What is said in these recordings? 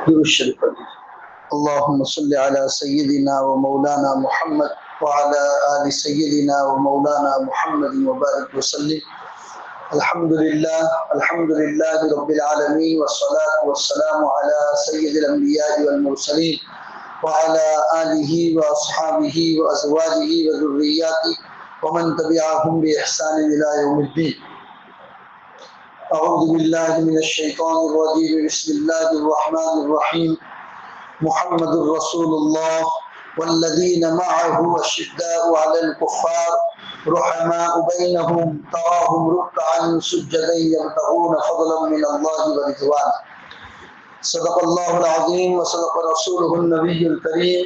درود شریف پڑھیے۔ اللهم صل على سيدنا ومولانا محمد وعلى آل سيدنا ومولانا محمد وبارك وسلم۔ الحمد لله رب العالمين والصلاة والسلام على سيد الأنبياء والمرسلين وعلى آله وأصحابه وأزواجه وذرياته ومن تبعهم بإحسان إلى يوم الدين۔ اعوذ باللہ من الشیطان الرجیم، بسم اللہ الرحمن الرحیم۔ محمد رسول اللہ والذین معه اشداء علی الکفار رحماء بینہم تراہم رکعا سجدا یبتغون فضلا من اللہ ورضوانا۔ صدق اللہ العظیم وصدق رسولہ النبی الکریم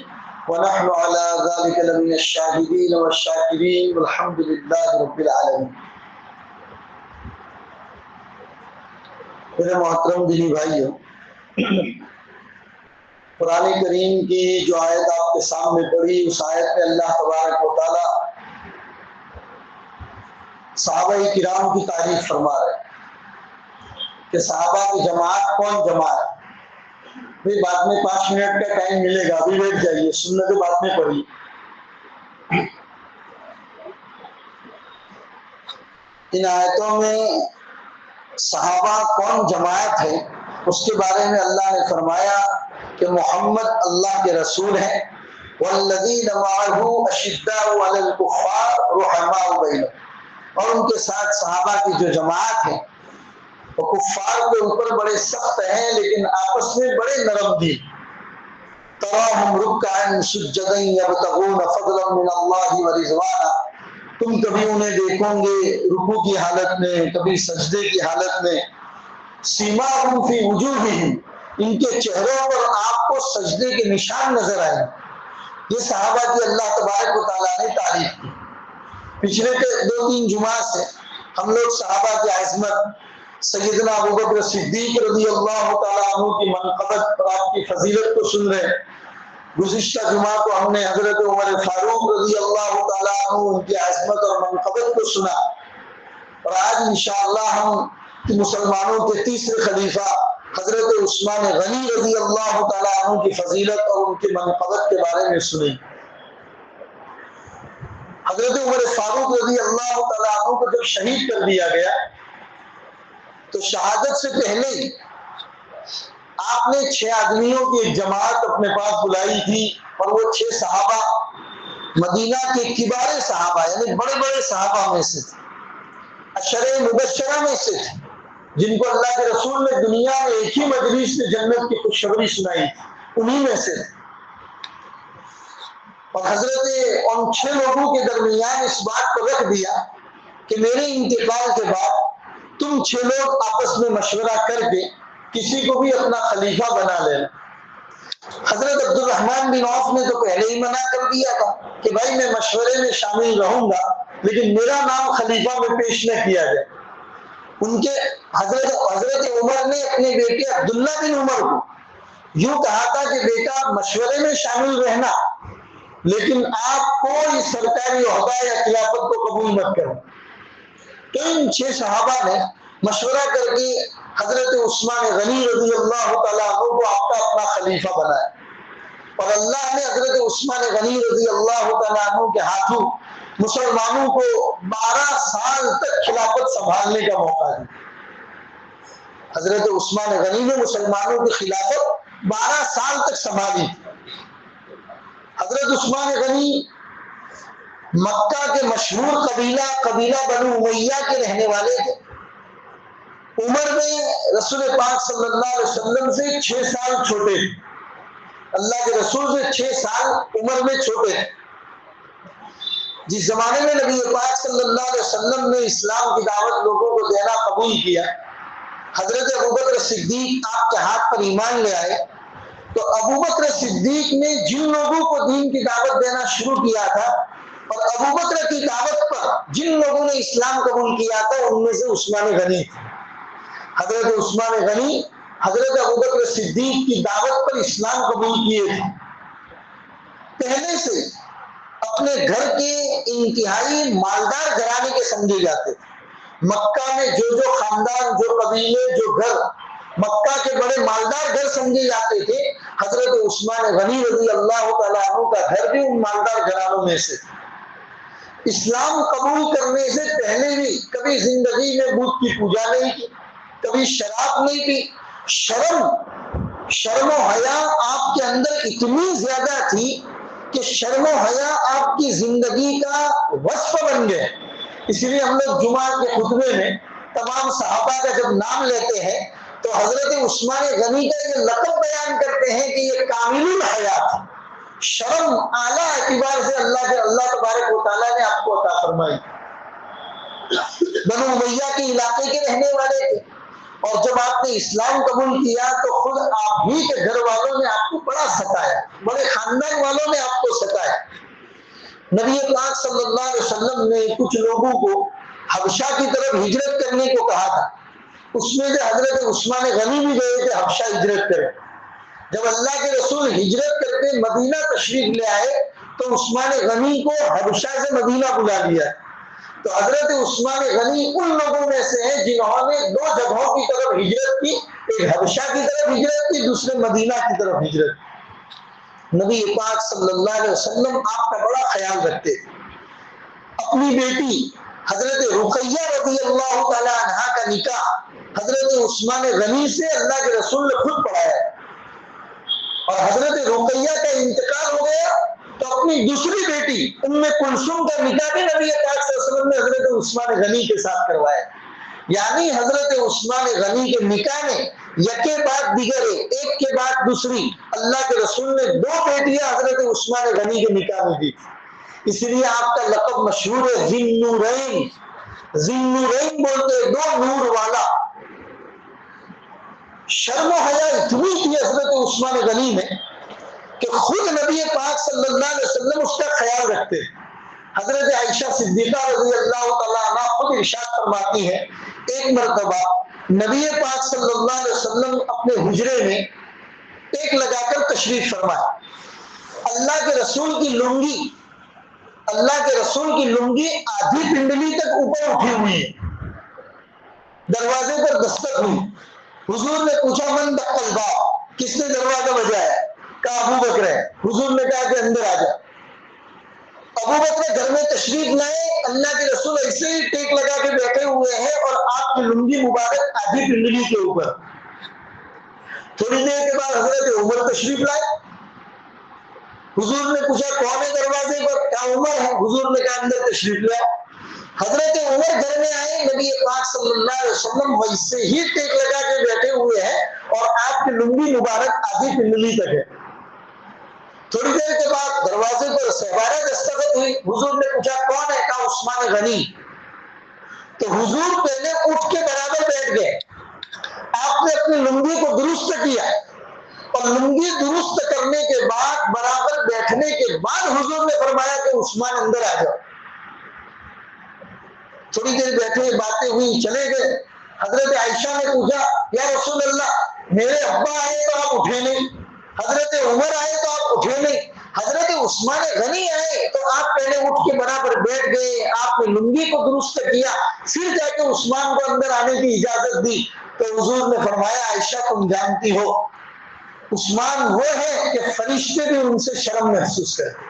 ونحن علی ذلک لمن الشاہدین والشاکرین والحمد للہ رب العالمین۔ میرے محترم دینی بھائیوں، قرآن کریم کی جو آیت آپ کے سامنے پڑھی، اس آیت میں اللہ تبارک و تعالی صحابہ کرام کی تعریف فرما رہے ہیں کہ صحابہ کی جماعت کون جماعت؟ بھئی بعد میں 5 منٹ کا ٹائم ملے گا، ابھی بیٹھ جائیے، سنت بعد میں پڑھی۔ ان آیتوں میں صحابہ کون جماعت ہے اس کے بارے میں اللہ نے فرمایا کہ محمد اللہ کے رسول ہیں، والذین معہ اشداء علی الکفار رحماء بینہم، اور ان کے ساتھ صحابہ کی جو جماعت ہے وہ کفار کے اوپر بڑے سخت ہیں لیکن آپس میں بڑے نرم دل۔ تراہم رکعا سجدا یبتغون فضلا من اللہ ورضوانا، تم کبھی انہیں دیکھو گے رکوع کی حالت میں، کبھی سجدے کی حالت میں۔ سیماہم فی وجوہہم، ان کے چہروں پر آپ کو سجدے کے نشان نظر آئیں۔ یہ صحابہ کی اللہ تبارک و تعالیٰ نے تعریف کی۔ پچھلے 2-3 جمعہ سے ہم لوگ صحابہ کی عظمت، سیدنا ابوبکر صدیق رضی اللہ تعالیٰ عنہ کی منقبت اور آپ کی فضیلت کو سن رہے ہیں۔ گزشتہ جمعہ کو ہم نے حضرت عمر فاروق رضی اللہ تعالیٰ عنہ ان کی عظمت اور منقبت کو سنا، اور آج انشاءاللہ ہم مسلمانوں کے تیسرے خلیفہ حضرت عثمان غنی رضی اللہ تعالیٰ عنہ کی فضیلت اور ان کی منقبت کے بارے میں سنیں۔ حضرت عمر فاروق رضی اللہ تعالیٰ عنہ کو جب شہید کر دیا گیا تو شہادت سے پہلے ہی آپ نے 6 آدمیوں کی ایک جماعت اپنے پاس بلائی تھی، اور وہ 6 صحابہ مدینہ کے کبار صحابہ یعنی بڑے بڑے صحابہ میں سے تھے، عشرہ مبشرہ میں سے تھے، جن کو اللہ کے رسول نے دنیا میں ایک ہی مجلس میں جنت کی خوشخبری سنائی تھی، انہی میں سے تھے۔ اور حضرت ان 6 لوگوں کے درمیان اس بات کو رکھ دیا کہ میرے انتقال کے بعد تم 6 لوگ آپس میں مشورہ کر کے کسی کو بھی اپنا خلیفہ بنا لینا۔ حضرت عبد الرحمن بن عوف نے تو پہلے ہی منع کر دیا تھا کہ بھائی میں مشورے میں شامل رہوں گا لیکن میرا نام خلیفہ میں پیش نہ کیا جائے۔ ان کے حضرت عمر نے اپنے بیٹے عبداللہ بن عمر کو یوں کہا تھا کہ بیٹا مشورے میں شامل رہنا لیکن آپ کوئی سرکاری عہدہ یا خلافت کو قبول مت کرو۔ تو ان 6 صحابہ نے مشورہ کر کے حضرت عثمان غنی رضی اللہ تعالیٰ عنہ کو آپ کا اپنا خلیفہ بنایا، اور اللہ نے حضرت عثمان غنی رضی اللہ تعالیٰ عنہ کے ہاتھوں مسلمانوں کو 12 سال تک خلافت سنبھالنے کا موقع دیا۔ حضرت عثمان غنی نے مسلمانوں کی خلافت 12 سال تک سنبھالی۔ حضرت عثمان غنی مکہ کے مشہور قبیلہ بنو امیہ کے رہنے والے تھے۔ عمر میں رسول پاک صلی اللہ علیہ وسلم سے 6 سال چھوٹے تھے، اللہ کے رسول سے 6 سال عمر میں چھوٹے تھے۔ جس زمانے میں نبی پاک صلی اللہ علیہ وسلم نے اسلام کی دعوت لوگوں کو دینا قبول کیا، حضرت ابوبکر صدیق آپ کے ہاتھ پر ایمان لے آئے، تو ابوبکر صدیق نے جن لوگوں کو دین کی دعوت دینا شروع کیا تھا اور ابوبکر کی دعوت پر جن لوگوں نے اسلام قبول کیا تھا ان میں سے عثمان غنی تھے۔ حضرت عثمان غنی حضرت ابوبکر صدیق کی دعوت پر اسلام قبول کیے تھے۔ پہلے سے اپنے گھر کے انتہائی مالدار گھرانے کے سمجھے جاتے تھے۔ مکہ میں جو خاندان، جو قبیلے، جو گھر مکہ کے بڑے مالدار گھر سمجھے جاتے تھے، حضرت عثمان غنی رضی اللہ تعالیٰ عنہ کا گھر بھی ان مالدار گھرانوں میں سے تھا۔ اسلام قبول کرنے سے پہلے بھی کبھی زندگی میں بت کی پوجا نہیں کی، کبھی شراب نہیں پی۔ شرم و حیا آپ کے اندر اتنی زیادہ تھی کہ شرم و حیا آپ کی زندگی کا وصف بن گئے۔ اسی لیے ہم لوگ جمعہ کے خطبے میں تمام صحابہ کا جب نام لیتے ہیں تو حضرت عثمان غنی کا یہ لقب بیان کرتے ہیں کہ یہ کامل الحیا تھا۔ شرم اعلیٰ اعتبار سے اللہ تبارک و تعالیٰ نے آپ کو عطا فرمائی۔ بنو امیہ کے علاقے کے رہنے والے تھے، اور جب آپ نے اسلام قبول کیا تو خود آپ ہی کے گھر والوں نے آپ کو بڑا ستایا، بڑے خاندان والوں نے آپ کو ستایا۔ نبی پاک صلی اللہ علیہ وسلم نے کچھ لوگوں کو حبشہ کی طرف ہجرت کرنے کو کہا تھا، اس میں سے حضرت عثمان غنی بھی گئے تھے حبشہ ہجرت کرے۔ جب اللہ کے رسول ہجرت کر کے مدینہ تشریف لے آئے تو عثمان غنی کو حبشہ سے مدینہ بلا لیا۔ تو حضرت عثمان غنی ان لوگوں میں سے ہیں جنہوں نے دو جگہوں کی طرف ہجرت کی، ایک حبشہ کی طرف ہجرت کی، دوسرے مدینہ کی طرف ہجرت کی۔ نبی پاک صلی اللہ علیہ وسلم آپ کا بڑا خیال رکھتے تھے۔ اپنی بیٹی حضرت رقیہ رضی اللہ تعالی عنہا کا نکاح حضرت عثمان غنی سے اللہ کے رسول نے خود پڑھایا، اور حضرت رقیہ کا انتقال ہو گیا تو اپنی دوسری بیٹی ام کلثوم کا نکاح بھی نبی پاک صلی اللہ علیہ وسلم نے حضرت عثمان غنی کے ساتھ کروایا۔ یعنی حضرت عثمان غنی کے نکاح میں یکے بعد دیگرے، ایک کے بعد دوسری، اللہ کے رسول نے دو بیٹیاں حضرت عثمان غنی کے نکاح میں دی۔ اس لیے آپ کا لقب مشہور ہے ذی النورین، ذی النورین بولتے دو نور والا۔ شرم و حیا اتنی تھی حضرت عثمان غنی میں کہ خود نبی پاک صلی اللہ علیہ وسلم اس کا خیال رکھتے۔ حضرت عائشہ صدیقہ رضی اللہ تعالیٰ عنہ خود ارشاد فرماتی ہے، ایک مرتبہ نبی پاک صلی اللہ علیہ وسلم اپنے حجرے میں ٹیک لگا کر تشریف فرمائے۔ اللہ کے رسول کی لنگی آدھی پنڈلی تک اوپر اٹھی ہوئی ہے۔ دروازے پر دستک ہوئی، حضور نے پوچھا من دق الباب، کس نے دروازہ بجایا؟ کہا ابو بکر ہے۔ حضور نے کہا کہ اندر آ جا۔ ابو بکر گھر میں تشریف لائے، اللہ کے رسول ایسے ہی ٹیک لگا کے بیٹھے ہوئے ہیں اور آپ کی لنگی مبارک آدھی پنڈلی کے اوپر۔ تھوڑی دیر کے بعد حضرت عمر تشریف لائے، حضور نے پوچھا کون ہے دروازے پر؟ کہا عمر ہے۔ حضور نے کہا اندر تشریف لیا۔ حضرت عمر گھر میں آئے، نبی پاک صلی اللہ علیہ وسلم ویسے ہی ٹیک لگا کے بیٹھے ہوئے ہیں اور آپ کی لنگی مبارک آدھی پنڈلی تک ہے۔ تھوڑی دیر کے بعد دروازے پر سہبارہ دستخط ہوئی، حضور نے پوچھا کون ہے؟ کہا عثمان غنی۔ تو حضور پہلے اٹھ کے برابر بیٹھ گئے، آپ نے اپنی لنگی کو درست کیا، اور لنگی درست کرنے کے بعد برابر بیٹھنے کے بعد حضور نے فرمایا کہ عثمان اندر آ جاؤ۔ تھوڑی دیر بیٹھے، باتیں ہوئی، چلے گئے۔ حضرت عائشہ نے پوچھا یا رسول اللہ میرے ابا آئے تو آپ اٹھے نہیں، حضرت عمر آئے تو آپ اٹھے نہیں، حضرت عثمان غنی آئے تو آپ پہلے اٹھ کے برابر بیٹھ گئے، آپ نے لنگی کو درست کیا، پھر جا کے عثمان کو اندر آنے کی اجازت دی۔ تو حضور نے فرمایا عائشہ تم جانتی ہو عثمان وہ ہے کہ فرشتے بھی ان سے شرم محسوس کرتے۔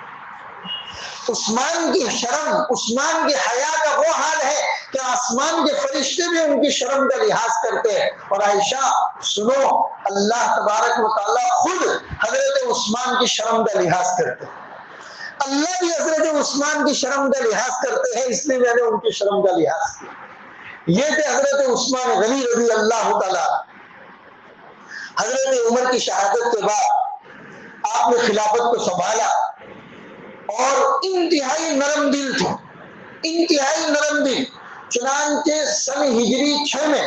عثمان کی شرم، عثمان کی حیا کا وہ حال ہے کہ آسمان کے فرشتے بھی ان کی شرم کا لحاظ کرتے ہیں۔ اور عائشہ سنو، اللہ تبارک و تعالیٰ خود حضرت عثمان کی شرم کا لحاظ کرتے ہیں، اللہ بھی حضرت عثمان کی شرم کا لحاظ کرتے ہیں، اس لیے میں نے ان کی شرم کا لحاظ کیا۔ یہ تھے حضرت عثمان غنی رضی اللہ تعالیٰ۔ حضرت عمر کی شہادت کے بعد آپ نے خلافت کو سنبھالا اور انتہائی نرم دل تھے، انتہائی نرم دل۔ چنانچہ سن ہجری 6 میں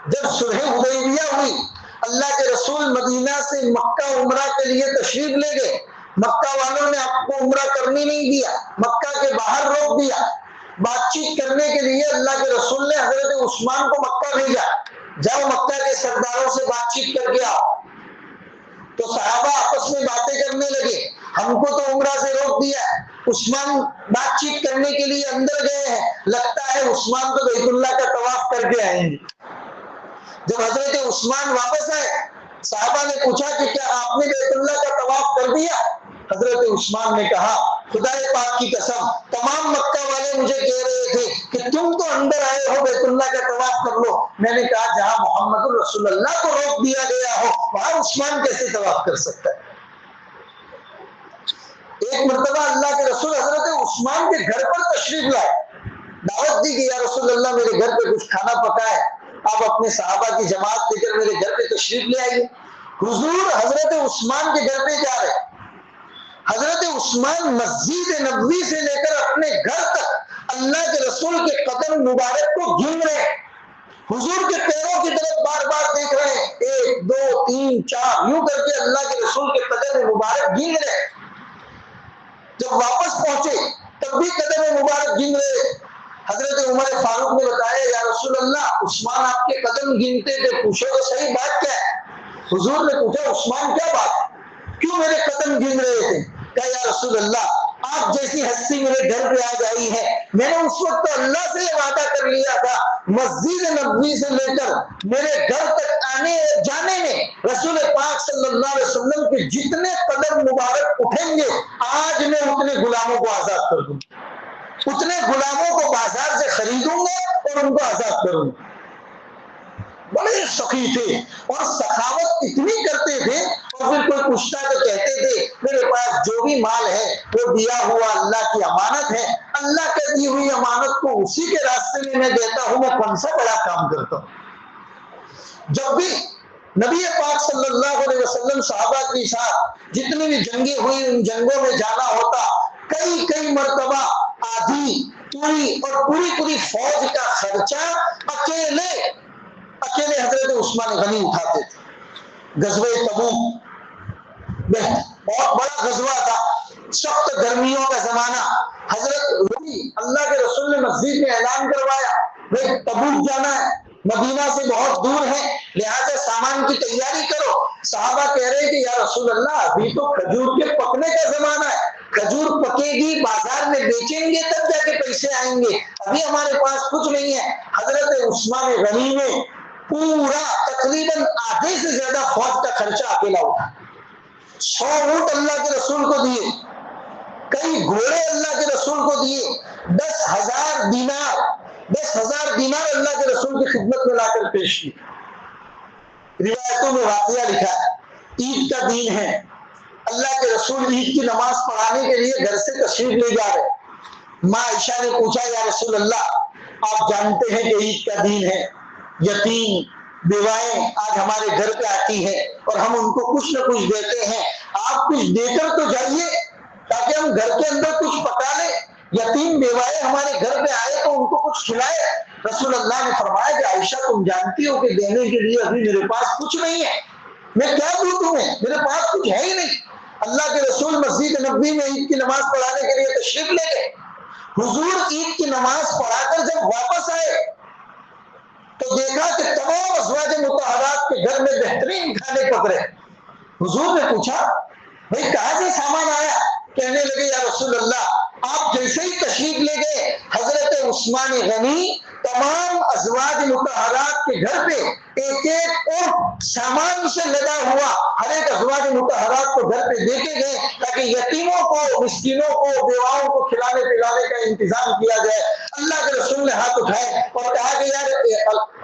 جب صلح حدیبیہ ہوئی، اللہ کے رسول مدینہ سے مکہ عمرہ کے لیے تشریف لے گئے، مکہ والوں نے آپ کو عمرہ کرنے نہیں دیا، مکہ کے باہر روک دیا۔ بات چیت کرنے کے لیے اللہ کے رسول نے حضرت عثمان کو مکہ بھیجا، جاؤ مکہ کے سرداروں سے بات چیت کر کے آؤ۔ تو صحابہ آپس میں باتیں کرنے لگے، ہم کو تو عمرہ سے روک دیا ہے، عثمان بات چیت کرنے کے لیے اندر گئے ہیں، لگتا ہے عثمان تو بیت اللہ کا طواف کر کے آئیں گے۔ جب حضرت عثمان واپس آئے، صحابہ نے پوچھا کہ کیا آپ نے بیت اللہ کا طواف کر دیا؟ حضرت عثمان نے کہا خدا پاک کی قسم، تمام مکہ والے مجھے کہہ رہے تھے کہ تم تو اندر آئے ہو بیت اللہ کا طواف کر لو، میں نے کہا جہاں محمد الرسول اللہ کو روک دیا گیا ہو وہاں عثمان کیسے طواف کر سکتا ہے؟ ایک مرتبہ اللہ کے رسول حضرت عثمان کے گھر پر تشریف لائے، دعوت دی کہ یا رسول اللہ میرے گھر پہ کچھ کھانا پکائے، آپ اپنے صحابہ کی جماعت لے کر میرے گھر پہ تشریف لے آئیے۔ حضور حضرت عثمان کے گھر پہ جا رہے، حضرت عثمان مسجد نبوی سے لے کر اپنے گھر تک اللہ کے رسول کے قدم مبارک کو گن رہے، حضور کے پیروں کی طرف بار بار دیکھ رہے ہیں، 1 2 3 4 یوں کر کے اللہ کے رسول کے قدم مبارک گن رہے۔ جب واپس پہنچے تب بھی قدم مبارک گن رہے۔ حضرت عمر فاروق نے بتایا یا رسول اللہ عثمان آپ کے قدم گنتے تھے، پوچھو تو صحیح بات کیا ہے؟ حضور نے پوچھا عثمان کیا بات ہے، کیوں میرے قدم گن رہے تھے؟ کہا یا رسول اللہ آپ جیسی ہستی میرے گھر پہ آ گئی ہے، میں نے اس وقت تو اللہ سے یہ وعدہ کر لیا تھا مسجد نبوی سے لے کر میرے گھر تک آنے جانے میں رسول پاک صلی اللہ علیہ وسلم کے جتنے قدم مبارک اٹھیں گے آج میں اتنے غلاموں کو آزاد کر دوں، اتنے غلاموں کو بازار سے خریدوں گا اور ان کو آزاد کروں گا۔ بڑے سخی تھے اور سخاوت اتنی کرتے تھے، اور پھر کوئی پوچھتا تو کہتے تھے میرے پاس جو بھی مال ہے وہ دیا ہوا اللہ کی امانت ہے، اللہ کے دی ہوئی امانت کو اسی کے راستے میں دیتا ہوں، میں کون سا بڑا کام کرتا ہوں۔ جب بھی نبی پاک صلی اللہ علیہ وسلم صحابہ کے ساتھ جتنی بھی جنگیں ہوئی ان جنگوں میں جانا ہوتا، کئی مرتبہ آدھی پوری فوج کا خرچہ اکیلے حضرت عثمان غنی اٹھاتے تھے۔ غزوہ تبوک بہت بڑا غزوہ تھا، سخت گرمیوں کا زمانہ، حضرت اللہ کے رسول نے مسجد میں اعلان کروایا بھائی تبوک جانا ہے، مدینہ سے بہت دور ہے، لہذا سامان کی تیاری کرو۔ صحابہ کہہ رہے کہ یا رسول اللہ ابھی تو کھجور کے پکنے کا زمانہ ہے، کھجور پکے گی بازار میں بیچیں گے تب جا کے پیسے آئیں گے، ابھی ہمارے پاس کچھ نہیں ہے۔ حضرت عثمان غنی نے پورا تقریباً آدھے سے زیادہ فوج کا خرچہ اکیلا اٹھا، 100 اونٹ اللہ کے رسول کو دیے، کئی گھوڑے اللہ کے رسول کو دیے، 10,000 دینار اللہ کے رسول کی خدمت میں لا کر پیش کی۔ روایتوں میں واقعہ لکھا ہے، عید کا دن ہے، اللہ کے رسول عید کی نماز پڑھانے کے لیے گھر سے تشریف لے جا رہے، ماں عائشہ نے پوچھا یا رسول اللہ آپ جانتے ہیں کہ عید کا دن ہے، یتیم بیوائیں آج ہمارے گھر پہ آتی ہیں اور ہم ان کو کچھ نہ کچھ دیتے ہیں، آپ کچھ دے کر تو جائیے تاکہ ہم گھر کے اندر کچھ پکا لیں، یتیم بیوائیں ہمارے گھر پہ آئے تو ان کو کچھ کھلائے۔ رسول اللہ نے فرمایا کہ عائشہ تم جانتی ہو کہ دینے کے لیے ابھی میرے پاس کچھ نہیں ہے، میں کیا دوں تمہیں، میرے پاس کچھ ہے ہی نہیں۔ اللہ کے رسول مسجد نبوی میں عید کی نماز پڑھانے کے لیے تشریف لے گئے، حضور عید کی نماز پڑھا کر جب واپس آئے تو دیکھا کہ تمام ازواج مطہرات کے گھر میں بہترین کھانے پک رہے۔ حضور نے پوچھا بھائی کہاں سے سامان آیا؟ کہنے لگے یا رسول اللہ آپ جیسے ہی تشریف لے گئے حضرت عثمان غنی تمام ازواج مطہرات کے گھر پہ ایک اور سامان سے لگا ہوا ہر ایک ازواج مطہرات کو گھر پہ دے کے گئے تاکہ یتیموں کو، مسکینوں کو، بیواؤں کو کھلانے پلانے کا انتظام کیا جائے۔ اللہ کے رسول نے ہاتھ اٹھائے اور کہا کہ یار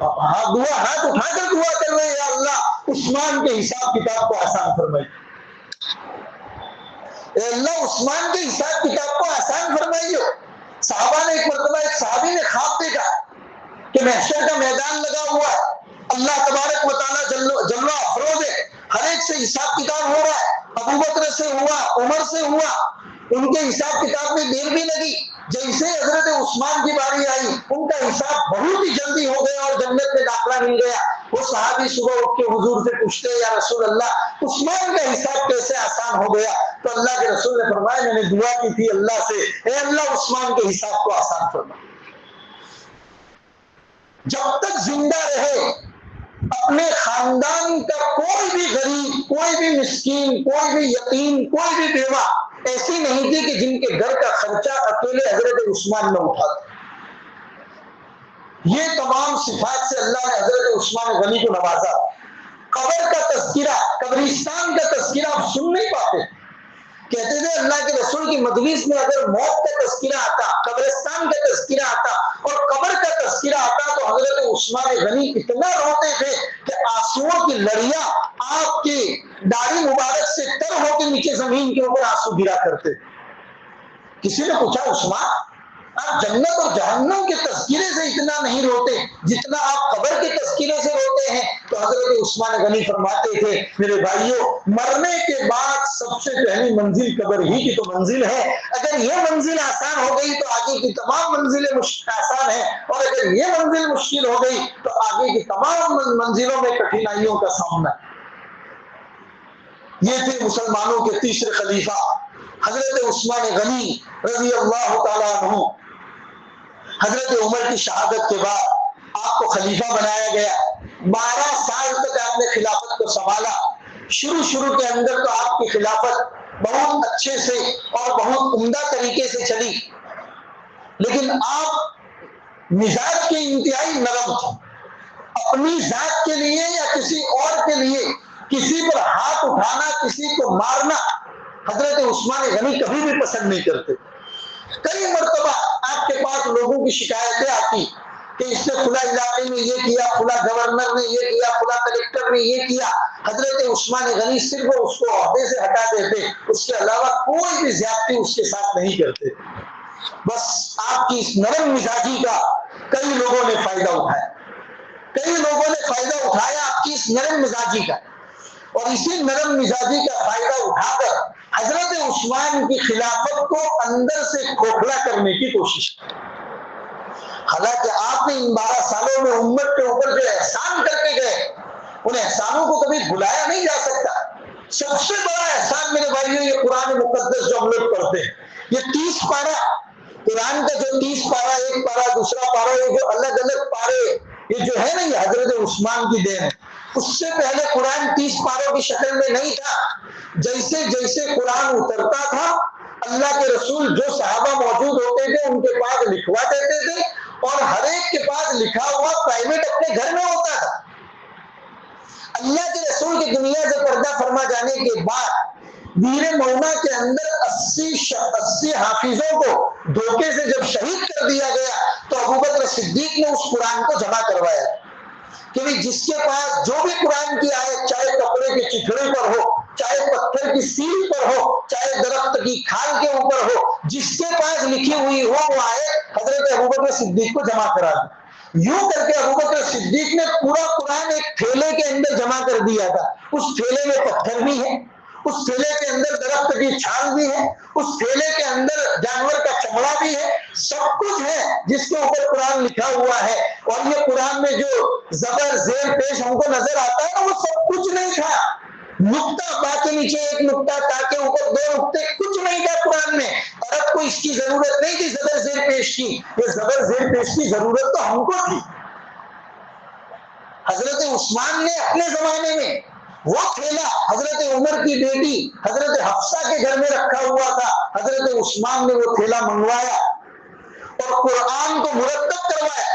ہاتھ اٹھا کر دعا کر رہے یا اللہ عثمان کے حساب کتاب کو آسان فرمائے، اے اللہ عثمان کے حساب کتاب کو آسان فرمائیے۔ صحابہ نے ایک مرتبہ ایک صحابی نے خواب دیکھا کہ محشر کا میدان لگا ہوا ہے، اللہ تبارک و تعالیٰ جلوہ افروز ہے، ہر ایک سے حساب کتاب ہو رہا ہے، ابو بکر سے ہوا، عمر سے ہوا، ان کے حساب کتاب میں دیر بھی لگی، جیسے حضرت عثمان کی باری آئی ان کا حساب بہت ہی جلدی ہو گیا اور جنت میں داخلہ مل گیا۔ وہ صحابی صبح اٹھ کے حضور سے پوچھتے یا رسول اللہ عثمان کا حساب کیسے آسان ہو گیا؟ تو اللہ کے رسول نے فرمایا میں نے دعا کی تھی اللہ سے، اے اللہ عثمان کے حساب کو آسان فرما۔ جب تک زندہ رہے اپنے خاندان کا کوئی بھی غریب، کوئی بھی مسکین، کوئی بھی یتیم، کوئی بھی بیوہ ایسی نہیں تھی کہ جن کے گھر کا خرچہ اکیلے حضرت عثمان نے اٹھاتا۔ یہ تمام صفات سے اللہ نے حضرت عثمان غنی کو نوازا۔ قبر کا تذکرہ، قبرستان کا تذکرہ آپ سن نہیں پاتے۔ کہتے تھے اللہ کے رسول کی مجلس میں اگر موت کا تذکرہ آتا، قبرستان کا تذکرہ آتا اور قبر کا تذکرہ آتا تو حضرت عثمان غنی اتنا روتے تھے کہ آنسوؤں کی لڑیاں آپ کی داڑھی مبارک سے تر ہو کے نیچے زمین کے اوپر آنسو گرا کرتے۔ کسی نے پوچھا عثمان آپ جنت اور جہنم کے تذکرے سے اتنا نہیں روتے جتنا آپ قبر کے تذکرے سے روتے ہیں؟ تو حضرت عثمان غنی فرماتے تھے میرے بھائیوں، مرنے کے بعد سب سے پہلی منزل قبر ہی کی تو منزل ہے۔ اگر یہ منزل آسان ہو گئی تو آگے کی تمام منزلیں آسان ہیں، اور اگر یہ منزل مشکل ہو گئی تو آگے کی تمام منزلوں میں کٹھنائیوں کا سامنا ہے۔ یہ تھے مسلمانوں کے تیسرے خلیفہ حضرت عثمان غنی رضی اللہ تعالیٰ عنہ۔ حضرت عمر کی شہادت کے بعد آپ کو خلیفہ بنایا گیا۔ 12 سال تک آپ نے خلافت کو سنبھالا۔ شروع کے اندر تو آپ کی خلافت بہت اچھے سے اور بہت عمدہ طریقے سے چلی، لیکن آپ مزاج کے انتہائی نرم تھے۔ اپنی ذات کے لیے یا کسی اور کے لیے کسی پر ہاتھ اٹھانا، کسی کو مارنا حضرت عثمان غنی کبھی بھی پسند نہیں کرتے۔ کئی مرتبہ آپ کے پاس لوگوں کی شکایتیں آتی کہ اس نے فلاں علاقے میں یہ کیا، فلاں گورنر نے یہ کیا، فلاں کلیکٹر نے یہ کیا۔ حضرت عثمان غنی صرف اس کو عہدے سے ہٹا دیتے، اس کے علاوہ کوئی بھی زیادتی اس کے ساتھ نہیں کرتے۔ بس آپ کی اس نرم مزاجی کا کئی لوگوں نے فائدہ اٹھایا، کئی لوگوں نے فائدہ اٹھایا آپ کی اس نرم مزاجی کا، اور اسی نرم مزاجی کا فائدہ اٹھا کر حضرت عثمان کی خلافت کو اندر سے کھوکھلا کرنے کی کوشش کی۔ حالانکہ آپ نے ان 12 سالوں میں امت کے اوپر جو احسان کر کے گئے ان احسانوں کو کبھی بھلایا نہیں جا سکتا۔ سب سے بڑا احسان میرے بھائیوں یہ قرآن مقدس جو ہم لوگ پڑھتے ہیں، یہ 30 پارہ قرآن کا جو 30 پارہ، ایک پارہ دوسرا پارہ، یہ جو الگ الگ پارے یہ جو ہے نا، یہ حضرت عثمان کی دین ہے۔ اس سے پہلے قرآن 30 پاروں کی شکل میں نہیں تھا۔ جیسے جیسے قرآن اترتا تھا اللہ کے رسول جو صحابہ موجود ہوتے تھے ان کے پاس لکھوا دیتے تھے، اور ہر ایک کے پاس لکھا ہوا پرائیویٹ اپنے گھر میں ہوتا تھا۔ اللہ کے رسول کی دنیا سے پردہ فرما جانے کے بعد ویر مونا کے اندر 80 حافظوں کو دھوکے سے جب شہید کر دیا گیا تو ابوبکر صدیق نے اس قرآن کو جمع کروایا کہ جس کے پاس جو بھی قرآن کی آیت، چاہے کپڑے کے چتھڑے پر ہو، چاہے پتھر کی سیل پر ہو، چاہے درخت کی کھال کے اوپر ہو، جس کے پاس لکھی ہوئی ہو وہ آیت حضرت ابوبکر صدیق کو جمع کرا دی۔ یوں کر کے ابوبکر صدیق نے پورا قرآن ایک تھیلے کے اندر جمع کر دیا تھا۔ اس تھیلے میں پتھر بھی ہے، اس تھیلے کے اندر درخت کی چھال بھی ہے، اس تھیلے کے اندر جانور کا چمڑا بھی ہے، سب کچھ ہے جس کے اوپر قرآن لکھا ہوا ہے۔ اور یہ قرآن میں جو زبر زیر پیش ہم کو نظر آتا ہے وہ سب کچھ نہیں تھا۔ نقطہ با کے نیچے ایک نقطہ، تا کے اوپر 2 نقطے، کچھ نہیں تھا قرآن میں۔ عرب کو اس کی ضرورت نہیں تھی زبر زیر پیش کی، یہ زبر زیر پیش کی ضرورت تو ہم کو تھی۔ حضرت عثمان نے اپنے زمانے میں وہ تھیلا حضرت عمر کی بیٹی حضرت حفصہ کے گھر میں رکھا ہوا تھا، حضرت عثمان نے وہ تھیلا منگوایا اور قرآن کو مرتب کروایا،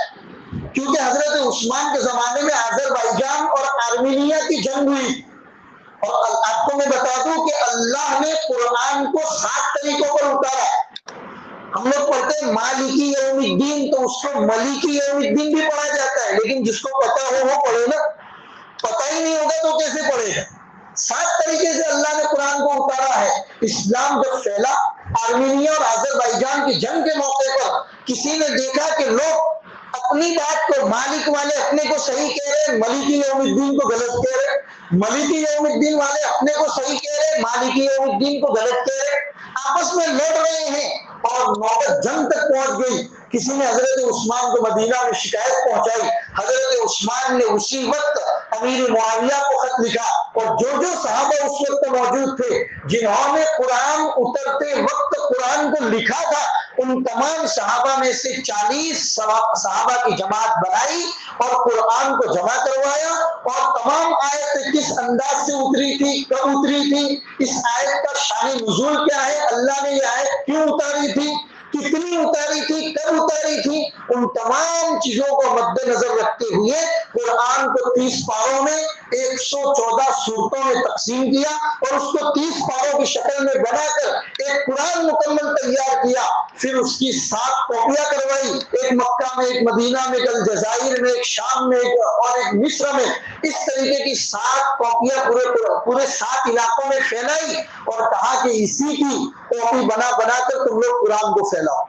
کیونکہ حضرت عثمان کے زمانے میں آذربائیجان اور آرمینیا کی جنگ ہوئی۔ اور آپ کو میں بتا دوں کہ اللہ نے قرآن کو 7 طریقوں پر اتارا۔ ہم لوگ پڑھتے ہیں مالکی یوم الدین، تو اس کو ملکی یوم الدین بھی پڑھا جاتا ہے، لیکن جس کو پتا ہو وہ پڑھے نا، پتہ ہی نہیں ہوگا تو کیسے پڑھے گا؟ 7 طریقے سے اللہ نے قرآن کو اتارا ہے۔ اسلام جب پھیلا آرمینیا اور آذربائیجان کی جنگ کے موقع پر کسی نے دیکھا کہ لوگ اپنی بات کو، مالک والے اپنے کو صحیح کہہ رہے، ملکی یوم الدین کو غلط کہہ رہے، ملکی یوم الدین والے اپنے کو صحیح کہہ رہے، مالکی یوم الدین کو غلط کہہ رہے، آپس میں لڑ رہے ہیں اور نوبت جنگ تک پہنچ گئی۔ کسی نے حضرت عثمان کو مدینہ میں شکایت پہنچائی، حضرت عثمان نے اسی وقت امیر معاویہ کو خط لکھا، اور جو صحابہ اس وقت موجود تھے جنہوں نے قرآن اترتے وقت قرآن کو لکھا تھا، ان تمام صحابہ میں سے 40 صحابہ کی جماعت بنائی اور قرآن کو جمع کروایا، اور تمام آیتیں کس انداز سے اتری تھی، کب اتری تھی، اس آیت کا شان نزول کیا ہے، اللہ نے یہ آیت کیوں اتاری تھی، کتنی اتاری تھی، کب اتاری تھی، ان تمام چیزوں کو مد نظر رکھتے ہوئے قرآن کو 30 پاروں میں 114 صورتوں میں تقسیم کیا اور اس کو 30 پاروں کی شکل میں بنا کر ایک قرآن مکمل تیار کیا. پھر اس کی 7 کاپیاں کروائی، ایک مکہ میں، ایک مدینہ میں، ایک الجزائر میں، ایک شام میں اور ایک مصر میں. اس طریقے کی 7 کاپیاں پورے 7 علاقوں میں پھیلائی اور کہا کہ اسی کی کاپی بنا بنا کر تم لوگ قرآن کو پھیلاؤ.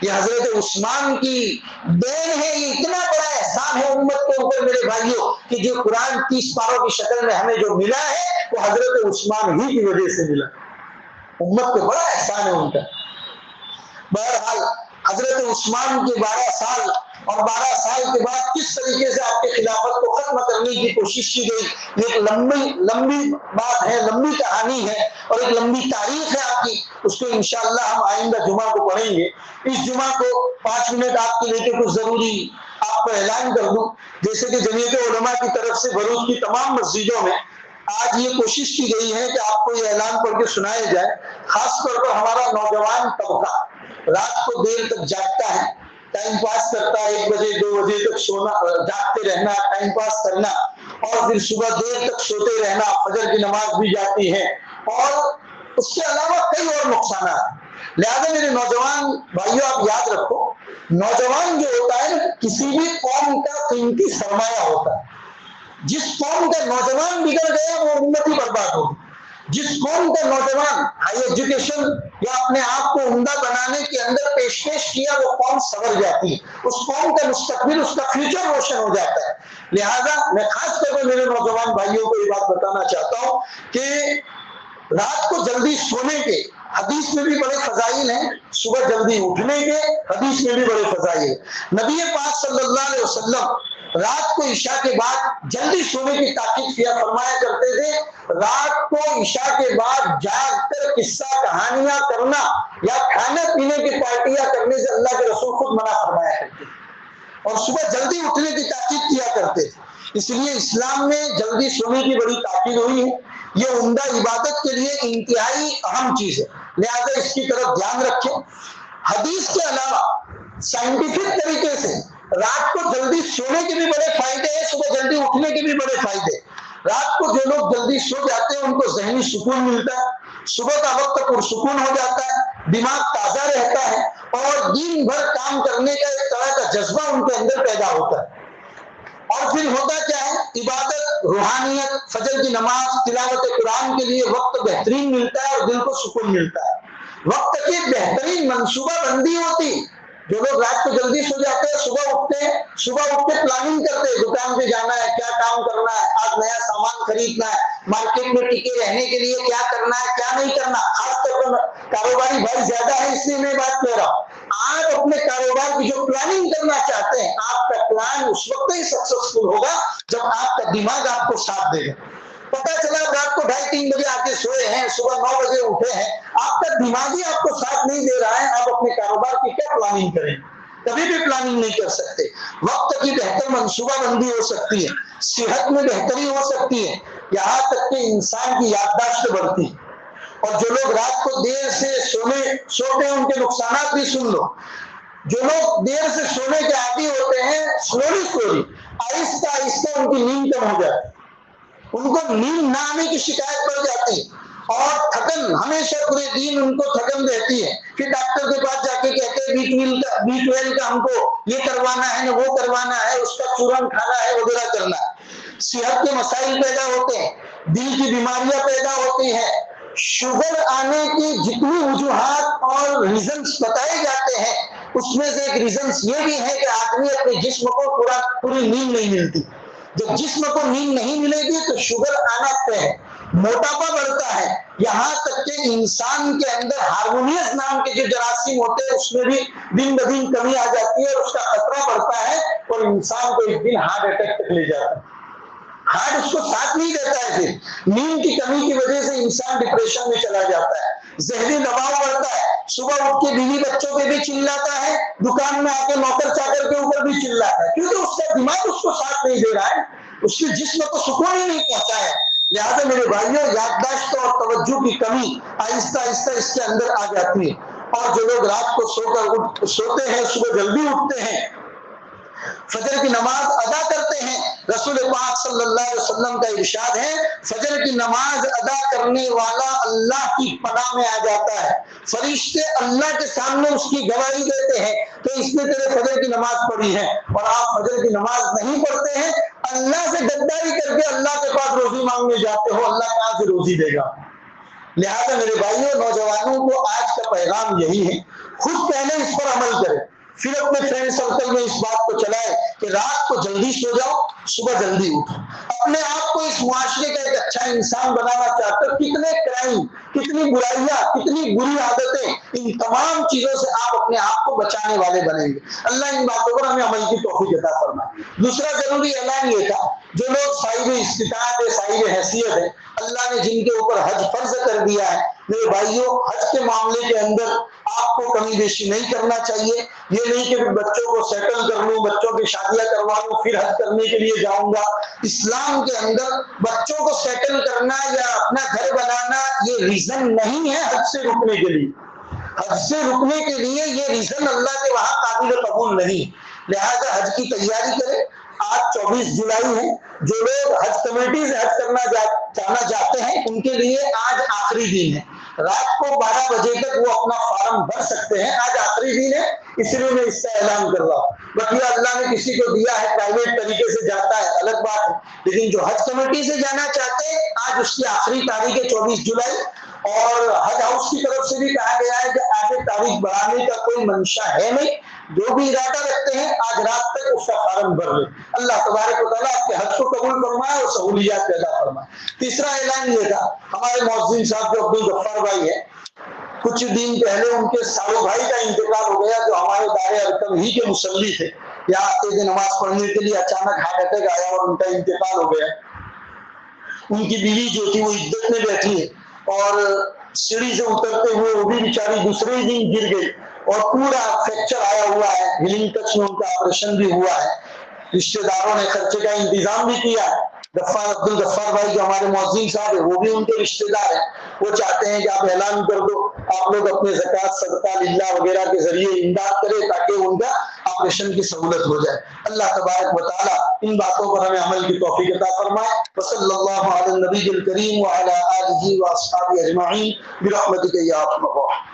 یہ حضرت عثمان کی دین ہے. یہ اتنا بڑا احسان ہے امت کے اوپر میرے بھائیوں کہ جو قرآن 30 پاروں کی شکل میں ہمیں جو ملا ہے وہ حضرت عثمان ہی کی وجہ سے ملا. امت کو بڑا احسان ہے ان کا. بہرحال حضرت عثمان کے 12 سال اور 12 سال کے بعد کس طریقے سے آپ کے خلافت کو ختم کرنے کی کوشش کی گئی، یہ ایک لمبی بات ہے، لمبی کہانی ہے اور ایک لمبی تاریخ ہے آپ کی. اس کو انشاءاللہ ہم آئندہ جمعہ کو پڑھیں گے. اس جمعہ کو 5 منٹ آپ کے لیے کچھ ضروری آپ کو اعلان کر دوں. جیسے کہ جمعیت علماء کی طرف سے بھروچ کی تمام مسجدوں میں آج یہ کوشش کی گئی ہے کہ آپ کو یہ اعلان پڑھ کے سنایا جائے. خاص طور پر ہمارا نوجوان طبقہ رات کو دیر تک جاگتا ہے، ٹائم پاس کرتا ہے، 1 بجے 2 بجے تک سونا، جاگتے رہنا، ٹائم پاس کرنا اور پھر صبح دیر تک سوتے رہنا. فجر کی نماز بھی جاتی ہے اور اس کے علاوہ کئی اور نقصانات. لہذا میرے نوجوان بھائیوں آپ یاد رکھو، نوجوان جو ہوتا ہے کسی بھی قوم کا قیمتی سرمایہ ہوتا ہے. جس قوم کا نوجوان بگڑ گیا وہ امت ہی برباد ہوگی. جس قوم کا نوجوان ہائی ایجوکیشن یا اپنے آپ کو عمدہ بنانے کے اندر پیش کیا وہ قوم سنور جاتی ہے، اس قوم کا مستقبل، اس کا فیوچر روشن ہو جاتا ہے. لہذا میں خاص طور پر میرے نوجوان بھائیوں کو یہ بات بتانا چاہتا ہوں کہ رات کو جلدی سونے کے حدیث میں بھی بڑے فضائل ہیں، صبح جلدی اٹھنے کے حدیث میں بھی بڑے فضائل ہیں. نبی پاک صلی اللہ علیہ وسلم رات کو عشاء کے بعد جلدی سونے کی تاکید کیا فرمایا کرتے تھے. رات کو عشاء کے بعد جاگ کر قصہ کہانیاں کرنا یا کھانے پینے کی پارٹیاں کرنے سے اللہ کے رسول خود منع فرمایا کرتے اور صبح جلدی اٹھنے کی تاکید کیا کرتے. اس لیے اسلام میں جلدی سونے کی بڑی تاکید ہوئی ہے. یہ عمدہ عبادت کے لیے انتہائی اہم چیز ہے، لہذا اس کی طرف دھیان رکھیں. حدیث کے علاوہ سائنٹیفک طریقے سے رات کو جلدی سونے کے بھی بڑے فائدے ہیں، صبح جلدی اٹھنے کے بھی بڑے فائدے. رات کو جو لوگ جلدی سو جاتے ہیں ان کو ذہنی سکون ملتا ہے، صبح کا وقت پرسکون ہو جاتا ہے، دماغ تازہ رہتا ہے اور دن بھر کام کرنے کا ایک طرح کا جذبہ ان کے اندر پیدا ہوتا ہے. اور پھر ہوتا کیا ہے، عبادت، روحانیت، فجر کی نماز، تلاوت قرآن کے لیے وقت بہترین ملتا ہے اور دل کو سکون ملتا ہے. وقت کی بہترین منصوبہ بندی ہوتی. جو لوگ رات کو جلدی سو جاتے ہیں صبح اٹھ کے پلاننگ کرتے ہیں، دکان پہ جانا ہے، کیا کام کرنا ہے، آج نیا سامان خریدنا ہے، مارکیٹ میں ٹکے رہنے کے لیے کیا کرنا ہے، کیا نہیں کرنا. خاص طور پر کاروباری بھائی زیادہ ہے اس لیے میں بات کہہ رہا ہوں. آپ اپنے کاروبار کی جو پلاننگ کرنا چاہتے ہیں آپ کا پلان اس وقت ہی سکسیسفل ہوگا جب آپ کا دماغ آپ کو ساتھ دے گا. پتا چلا رات کو 2:30-3 بجے آ کے سوئے ہیں، صبح 9 بجے اٹھے ہیں، آپ کا دماغ ہی آپ کو ساتھ نہیں دے رہا ہے، آپ اپنے کاروبار کی کیا پلاننگ کریں؟ کبھی بھی پلاننگ نہیں کر سکتے. وقت کی بہتر منصوبہ بندی ہو سکتی ہے، صحت میں بہتری ہو سکتی ہے، یہاں تک کہ انسان کی یادداشت بڑھتی ہے. اور جو لوگ رات کو دیر سے سوتے ہیں ان کے نقصانات بھی سن لو. جو لوگ دیر سے سونے کے عادی ہوتے ہیں سلولی آہستہ آہستہ ان کی نیند کم ہو جاتی ہے، ان کو نیند نہ آنے کی شکایت پڑ جاتی ہے اور تھکن ہمیشہ پورے دن ان کو تھکن رہتی ہے. پھر ڈاکٹر کے پاس جا کے کہتے ہیں B12 کا ہم کو یہ کروانا ہے نہ وہ کروانا ہے، اس کا چورن کھانا ہے وغیرہ کرنا ہے. صحت کے مسائل پیدا ہوتے ہیں، دل کی بیماریاں پیدا ہوتی ہیں. شوگر آنے کی جتنی وجوہات اور ریزنز بتائے جاتے ہیں اس میں سے ایک ریزنز یہ بھی ہے کہ آدمی اپنے جسم کو پوری نیند نہیں ملتی. جب جسم کو نیند نہیں ملے گی تو شوگر آنا طے ہے، موٹاپا بڑھتا ہے، یہاں تک کہ انسان کے اندر ہارمونیس نام کے جو جراثیم ہوتے ہیں اس میں بھی دن بدن کمی آ جاتی ہے، اس کا خطرہ بڑھتا ہے اور انسان کو ایک دن ہارٹ اٹیک تک لے جاتا ہے. ہارٹ اس کو ساتھ نہیں دیتا ہے. پھر نیند کی کمی کی وجہ سے انسان ڈپریشن میں چلا جاتا ہے، ذہنی دباؤ بڑھتا ہے، صبح اٹھ کے بیوی بچوں پہ بھی چلاتا ہے، دکان میں آ کے نوکر چاکر کے اوپر بھی چلاتا ہے، کیونکہ اس کا دماغ اس کو ساتھ نہیں دے رہا ہے، اس کے جسم کو سکون ہی نہیں پہنچا ہے. لہٰذا میرے بھائیوں یادداشت اور توجہ کی کمی آہستہ آہستہ اس کے اندر آ جاتی ہے. اور جو لوگ رات کو سوتے ہیں صبح جلدی اٹھتے ہیں، فجر کی نماز ادا کرتے ہیں، رسول پاک صلی اللہ علیہ وسلم کا ارشاد ہے فجر کی نماز ادا کرنے والا اللہ کی پناہ میں آ جاتا ہے، فرشتے اللہ کے سامنے اس کی گواہی دیتے ہیں کہ اس نے تیرے فجر کی نماز پڑھی ہے، اور آپ فجر کی نماز نہیں پڑھتے ہیں، اللہ سے غداری کر کے اللہ کے پاس روزی مانگنے جاتے ہو، اللہ کہاں سے روزی دے گا؟ لہذا میرے بھائیوں، نوجوانوں کو آج کا پیغام یہی ہے، خود پہلے اس پر عمل کریں، پھر اپنے فرینڈ سرکل میں اس بات کو چلائے کہ رات کو جلدی سو جاؤ، صبح جلدی اٹھو۔ اپنے آپ کو اس معاشرے کا ایک اچھا انسان بنانا چاہتے ہو، کتنے کرائم، کتنی برائیاں، کتنی بری عادتیں، ان تمام چیزوں سے آپ اپنے آپ کو بچانے والے بنیں گے۔ اللہ ان باتوں پر ہمیں عمل کی توفیق عطا فرمائے۔ دوسرا ضروری اعلان یہ تھا، جو لوگ صاحب استطاعت ہے، صاحب حیثیت ہے، اللہ نے جن کے اوپر حج فرض کر دیا ہے، میرے بھائیوں حج کے معاملے کے اندر آپ کو کمی بیشی نہیں کرنا چاہیے۔ یہ نہیں کہ بچوں کو سیٹل کر لوں، بچوں کی شادیاں کروا لوں پھر حج کرنے کے لیے جاؤں گا۔ اسلام کے اندر بچوں کو سیٹل کرنا یا اپنا گھر بنانا یہ ریزن نہیں ہے حج سے رکنے کے لیے۔ حج سے رکنے کے لیے یہ ریزن اللہ کے وہاں قابل قبول نہیں، لہذا حج کی تیاری کریں۔ آج 24 جولائی ہے، جو لوگ حج کمیٹی سے حج کرنا جانا چاہتے ہیں ان کے لیے آج آخری دن ہے، رات کو 12 بجے تک وہ اپنا فارم بھر سکتے ہیں، آج آخری دن ہے، اس لیے میں اس کا اعلان کر رہا ہوں۔ بقیہ اللہ نے کسی کو دیا ہے پرائیویٹ طریقے سے جاتا ہے الگ بات ہے، لیکن جو حج کمیٹی سے جانا چاہتے ہیں آج اس کی آخری تاریخ ہے 24 جولائی، اور حج ہاؤس کی طرف سے بھی کہا گیا ہے کہ آگے تاریخ بڑھانے کا کوئی منشا ہے نہیں، جو بھی ارادہ رکھتے ہیں آج رات تک اس کا فارم بھر لیں۔ اللہ تبارک و تعالیٰ آپ کے حج کو قبول فرمائے اور سہولیات پیدا فرمائے۔ تیسرا اعلان یہ تھا، ہمارے مؤذن صاحب جو عبد الغفار بھائی ہیں، کچھ دن پہلے ان کے سالو بھائی کا انتقال ہو گیا، جو ہمارے دائرہ ارکان ہی کے مصلی تھے، یہاں آتے تھے نماز پڑھنے کے لیے، اچانک ہارٹ اٹیک آیا اور ان کا انتقال ہو گیا۔ ان کی بیوی جو تھی وہ عدت میں بیٹھی ہے، اور سیڑھی سے اترتے ہوئے وہ بھی بیچاری دوسرے ہی دن گر گئی، اور پورا فریکچر آیا ہوا ہے، ہیلنگ ٹچ میں ان کا آپریشن بھی ہوا ہے، رشتہ داروں نے خرچے کا انتظام بھی کیا ہے۔ عبد الغفار بھائی جو ہمارے مؤذن صاحب ہیں وہ بھی ان کے رشتہ دار ہیں، وہ چاہتے ہیں کہ آپ اعلان کر دو، آپ لوگ اپنے زکوٰۃ صدقہ للہ وغیرہ کے ذریعے امداد کریں تاکہ ان کا آپریشن کی سہولت ہو جائے۔ اللہ تبارک و تعالیٰ ان باتوں پر ہمیں عمل کی توفیق عطا فرمائے۔ وصلی اللہ علی النبی الکریم وعلی آلہ واصحابہ اجمعین برحمتک یا ارحم الراحمین۔